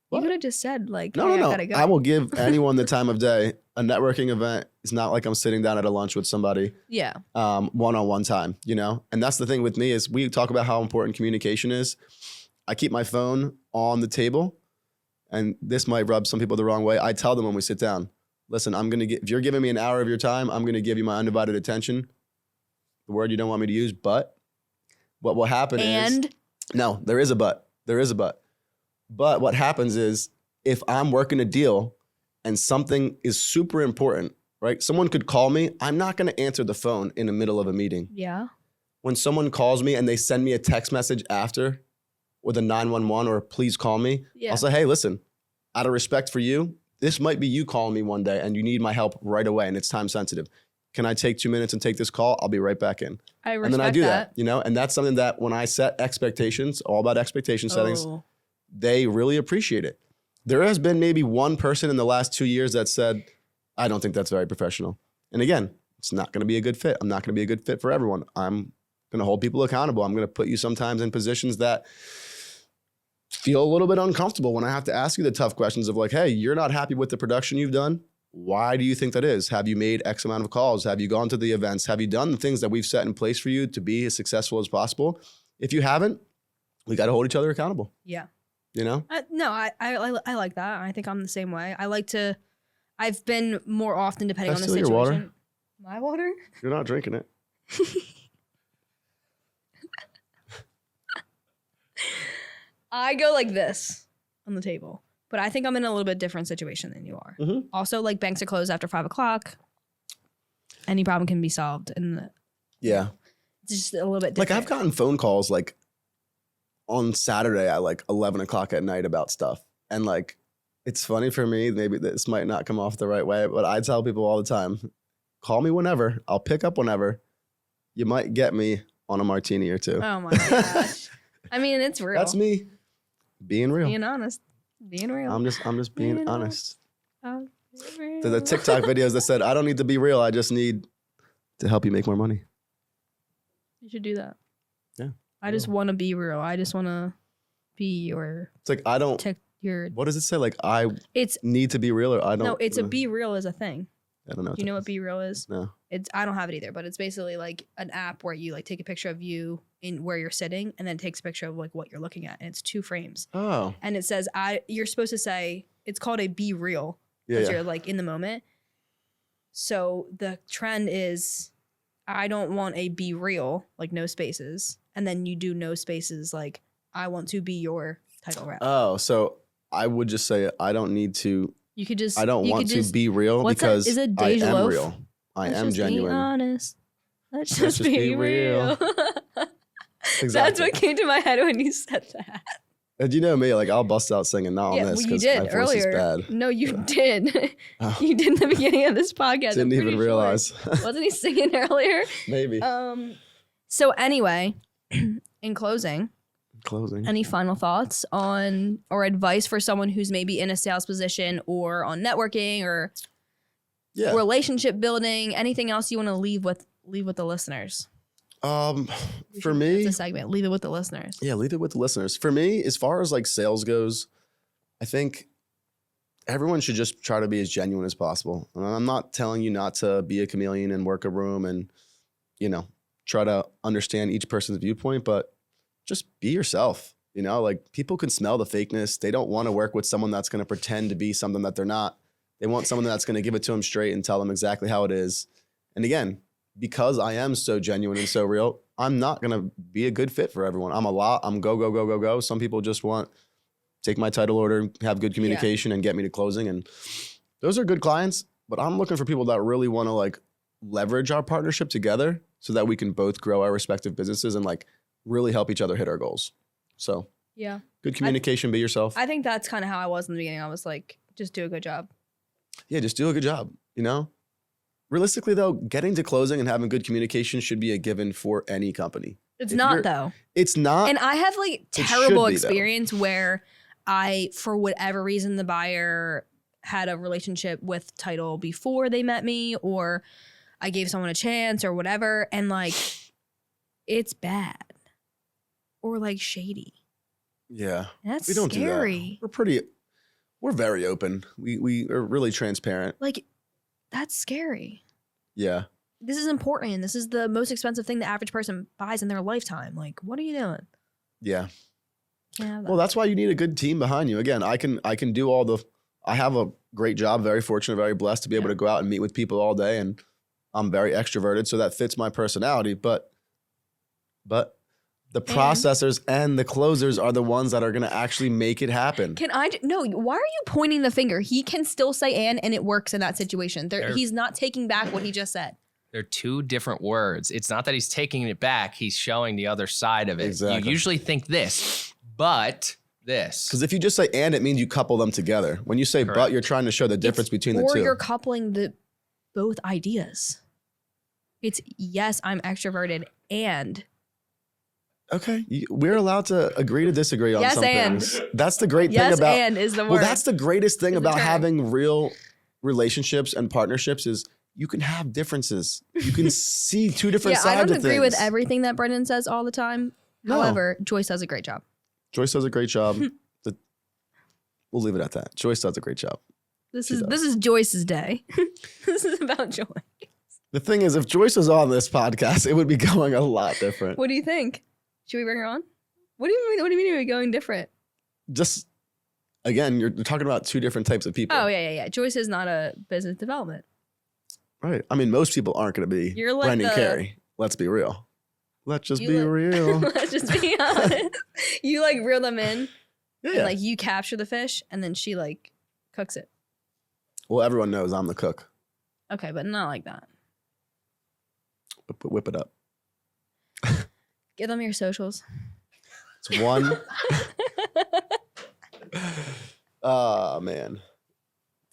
What? You could have just said like, no. I gotta go. I will give anyone the time of day. A networking event is not like I'm sitting down at a lunch with somebody. Yeah. One-on-one time, you know? And that's the thing with me is we talk about how important communication is. I keep my phone on the table, and this might rub some people the wrong way. I tell them when we sit down, listen, if you're giving me an hour of your time, I'm going to give you my undivided attention. The word you don't want me to use, but what will happen is... No, there is a but. There is a but. But what happens is if I'm working a deal and something is super important, right? Someone could call me. I'm not going to answer the phone in the middle of a meeting. Yeah. When someone calls me and they send me a text message after with a 911 or please call me, I'll say, hey, listen, out of respect for you, this might be you calling me one day and you need my help right away and it's time sensitive. Can I take 2 minutes and take this call? I'll be right back in. I respect and then I do that, you know? And that's something that when I set expectations, all about expectation settings, they really appreciate it. There has been maybe one person in the last 2 years that said, I don't think that's very professional. And again, it's not going to be a good fit. I'm not going to be a good fit for everyone. I'm going to hold people accountable. I'm going to put you sometimes in positions that feel a little bit uncomfortable when I have to ask you the tough questions of like, hey, you're not happy with the production you've done. Why do you think that is? Have you made X amount of calls? Have you gone to the events? Have you done the things that we've set in place for you to be as successful as possible? If you haven't, we got to hold each other accountable. Yeah. You know? No, I like that. I think I'm the same way. I've been more often depending on the situation. Your water? My water? You're not drinking it. I go like this on the table, but I think I'm in a little bit different situation than you are. Mm-hmm. Also, like banks are closed after 5 o'clock. Any problem can be solved. Yeah. It's just a little bit different. Like I've gotten phone calls like on Saturday at like 11 o'clock at night about stuff. And like, it's funny for me, maybe this might not come off the right way, but I tell people all the time, call me whenever, I'll pick up whenever. You might get me on a martini or two. Oh my gosh. I mean, it's real. That's me being real. Being honest. Being real. I'm just being honest. the TikTok videos that said, I don't need to be real. I just need to help you make more money. You should do that. Yeah. I just want to be real. I just want to be your. It's like, I don't. What does it say? Like, it's need to be real, or I don't. No, it's a be real is a thing. I don't know. Do you know what be real is? No. I don't have it either, but it's basically like an app where you like take a picture of you in where you're sitting and then it takes a picture of like what you're looking at, and it's 2 frames. Oh. And it says you're supposed to say it's called a be real because you're like in the moment. So the trend is I don't want a be real, like no spaces, and then you do no spaces like I want to be your title rep. Oh, so I would just say I don't need to. You could just. I don't want to be real because is it I Deja am Loaf? real. I am genuine. Be honest. Let's just be real. Exactly. That's what came to my head when you said that. And you know me, like I'll bust out singing not on this because my voice is bad. No, you did. You did in the beginning of this podcast. Didn't even realize. Wasn't he singing earlier? Maybe. So anyway, in closing, Closing. any final thoughts on or advice for someone who's maybe in a sales position or on networking or relationship building? Anything else you want to leave with the listeners? For me, it's a segment. Leave it with the listeners. Yeah, leave it with the listeners. For me, as far as like sales goes, I think everyone should just try to be as genuine as possible. And I'm not telling you not to be a chameleon and work a room and, try to understand each person's viewpoint, but just be yourself. Like people can smell the fakeness. They don't want to work with someone that's going to pretend to be something that they're not. They want someone that's going to give it to them straight and tell them exactly how it is. And again, because I am so genuine and so real, I'm not going to be a good fit for everyone. I'm go, go, go, go, go. Some people just want take my title order, have good communication and get me to closing. And those are good clients, but I'm looking for people that really want to like leverage our partnership together so that we can both grow our respective businesses and like really help each other hit our goals. So good communication, be yourself. I think that's kind of how I was in the beginning. I was like, just do a good job. Yeah, just do a good job, Realistically, though, getting to closing and having good communication should be a given for any company. It's not, though. It's not. And I have like terrible experience where for whatever reason, the buyer had a relationship with title before they met me, or I gave someone a chance or whatever. And like, it's bad or like shady. Yeah. That's we don't scary. Do that. We're very open. We are really transparent. Like, that's scary. Yeah. This is important. This is the most expensive thing the average person buys in their lifetime. Like, what are you doing? Yeah. Well, that's why you need a good team behind you. Again, I can do I have a great job, very fortunate, very blessed to be able to go out and meet with people all day. And I'm very extroverted, so that fits my personality. But the processors and the closers are the ones that are going to actually make it happen. No, why are you pointing the finger? He can still say and it works in that situation. He's not taking back what he just said. They're 2 different words. It's not that he's taking it back. He's showing the other side of it. Exactly. You usually think this, but this. Because if you just say and, it means you couple them together. When you say but, you're trying to show the difference between the two. Or you're coupling both ideas. It's yes, I'm extroverted and... Okay, we're allowed to agree to disagree on some things. That's the great thing about. Yes, and is the word. Well, that's the greatest thing about having real relationships and partnerships is you can have differences. You can see 2 different sides of things. I don't agree with everything that Brendan says all the time. No. However, Joyce does a great job. Joyce does a great job. We'll leave it at that. Joyce does a great job. This is Joyce's day. This is about Joyce. The thing is, if Joyce was on this podcast, it would be going a lot different. What do you think? Should we bring her on? What do you mean we're going different? Just, again, you're talking about 2 different types of people. Oh, yeah. Joyce is not a business development. Right. I mean, most people aren't going to be like Brendan Carey. Let's be real. Let's just be real. Let's just be honest. You like reel them in. Yeah. And like you capture the fish and then she like cooks it. Well, everyone knows I'm the cook. Okay, but not like that. Whip it up. Give them your socials. It's 1. Oh, man.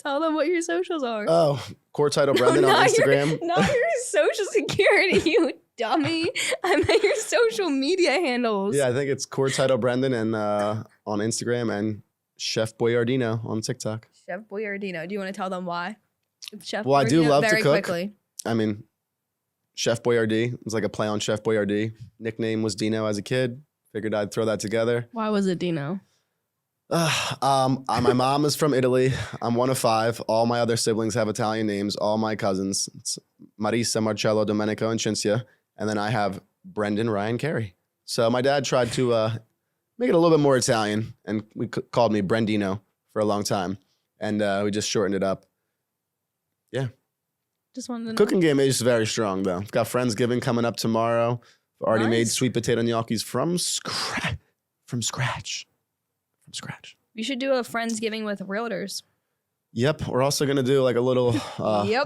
Tell them what your socials are. Oh, Core Title Brendan on Instagram. Not your social security, you dummy. I meant your social media handles. Yeah, I think it's Core Title Brendan and on Instagram and Chef Boyardino on TikTok. Chef Boyardino. Do you want to tell them why? Chef Well, I do Boyardino, love to very cook. Quickly. I mean, Chef Boyardee. It's like a play on Chef Boyardee. Nickname was Dino as a kid. Figured I'd throw that together. Why was it Dino? My mom is from Italy. I'm one of 5. All my other siblings have Italian names. All my cousins. It's Marisa, Marcello, Domenico, and Cinzia. And then I have Brendan, Ryan, Carey. So my dad tried to make it a little bit more Italian, and called me Brendino for a long time. And we just shortened it up. Yeah. Just wanted to know. Cooking game is very strong, though. Got Friendsgiving coming up tomorrow. Already made sweet potato gnocchis from scratch. You should do a Friendsgiving with realtors. Yep. We're also going to do like a little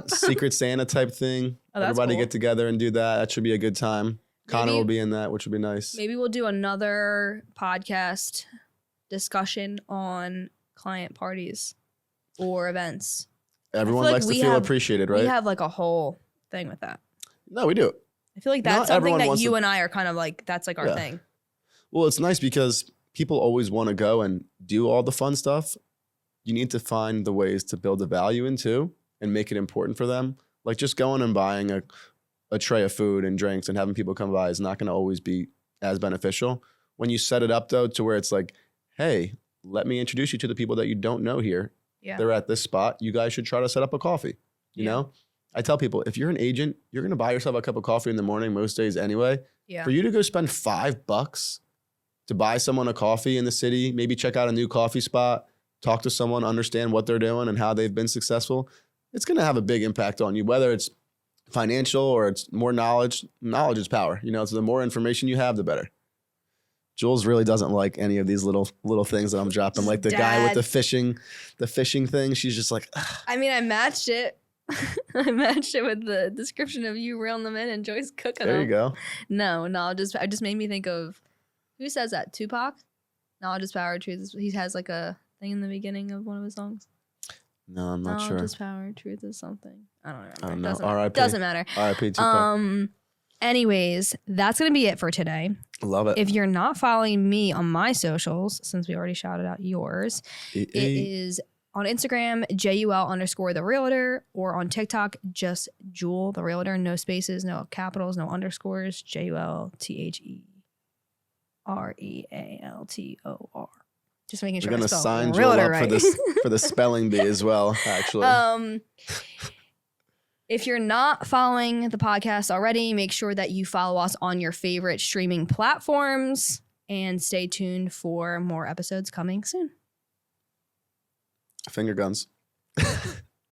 Secret Santa type thing. Oh, that's Everybody cool. get together and do that. That should be a good time. Connor will be in that, which will be nice. Maybe we'll do another podcast discussion on client parties or events. Everyone like likes to feel appreciated, right? We have like a whole thing with that. No, we do. I feel like that's Not something everyone that wants you to- and I are kind of like, that's like our thing. Well, it's nice because people always want to go and do all the fun stuff. You need to find the ways to build the value into and make it important for them. Like just going and buying a tray of food and drinks and having people come by is not going to always be as beneficial. When you set it up though to where it's like, hey, let me introduce you to the people that you don't know here. Yeah. They're at this spot. You guys should try to set up a coffee. You know? I tell people, if you're an agent, you're going to buy yourself a cup of coffee in the morning most days anyway. Yeah. For you to go spend $5 to buy someone a coffee in the city, maybe check out a new coffee spot, talk to someone, understand what they're doing and how they've been successful, it's going to have a big impact on you, whether it's financial or it's more knowledge. Knowledge is power. You know, so the more information you have, the better. Jules really doesn't like any of these little things that I'm dropping. Like the guy with the fishing thing. She's just like, ugh. I mean, I matched it. I matched it with the description of you reeling them in and Joyce cooking There them. you go. No, it just made me think of, who says that? Tupac? Knowledge is power, truth is, he has like a thing in the beginning of one of his songs. No, I'm not sure. Knowledge is power, truth is something. I don't remember. I don't know. Doesn't, R.I.P. doesn't matter. R.I.P. Tupac. Anyways, that's going to be it for today. Love it. If you're not following me on my socials, since we already shouted out yours, it is on Instagram, JUL_the-realtor, or on TikTok, just Jewel the Realtor, no spaces, no capitals, no underscores, JULtherealtor. Just making sure We're I gonna spelled sign Jewel realtor up right. for the spelling bee as well, actually. If you're not following the podcast already, make sure that you follow us on your favorite streaming platforms and stay tuned for more episodes coming soon. Finger guns.